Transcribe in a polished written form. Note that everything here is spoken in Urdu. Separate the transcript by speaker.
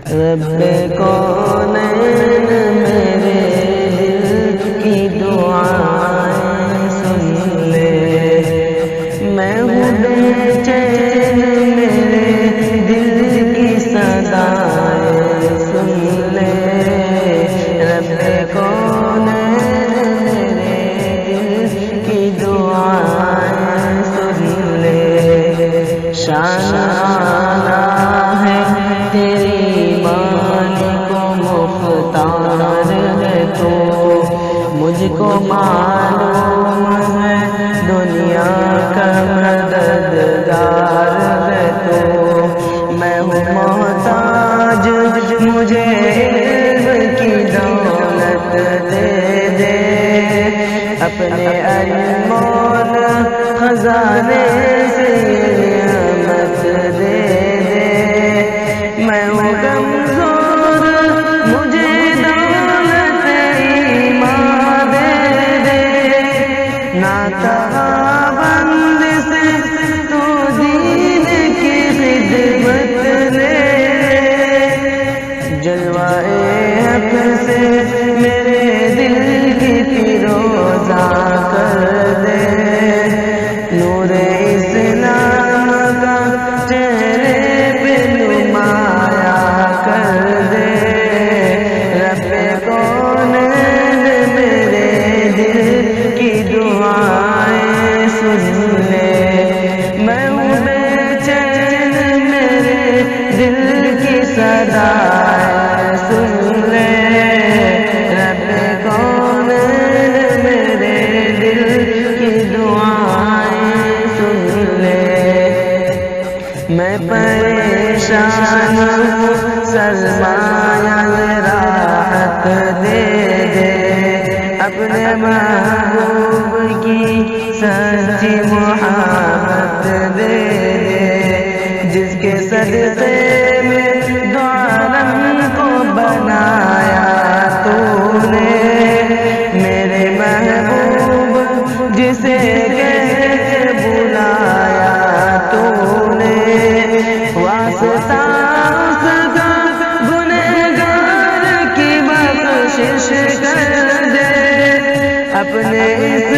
Speaker 1: رب کونین میرے دل کی دعائیں سن لے، میں ہوں بے چین میرے دل کی صدائیں سن لے، رب کونین میرے دل کی دعائیں سن لے، شان آلہ ہے تیری مالک و مختار ہے تو، مجھ کو معلوم ہے دنیا کا مددگار ہے تو، میں ہوں محتاج مجھے علم کی دولت دے دے، اپنے انمول خزانے سے نعمت دے دے، میں ہوں کمزور مجھے دولت ایمان دے دے، ناکہا بند سے تو دین کی خدمت لے، جلوائے حق سے میرے دل کی فیروزہ کر دے، نور اسلام کا چہرے پہ نمایاں کر دے، رب کونین میرے دل کی دعائیں سن لے، میں ہوں بے چین میرے دل کی صدائیں سن لے، رب کونین میرے دل کی دعائیں سن لے، میں پریشان ہوں سرمایہ راحت دے دے، اپنے محبوب کی سچی محبت دے دے، جس کے صدقے میں دو عالم کو بنایا تو نے، میرے محبوب جسے کہہ کے بلایا تو نے، واسطہ اس کا گنہگار کی بخشش کر دے، اپنے اس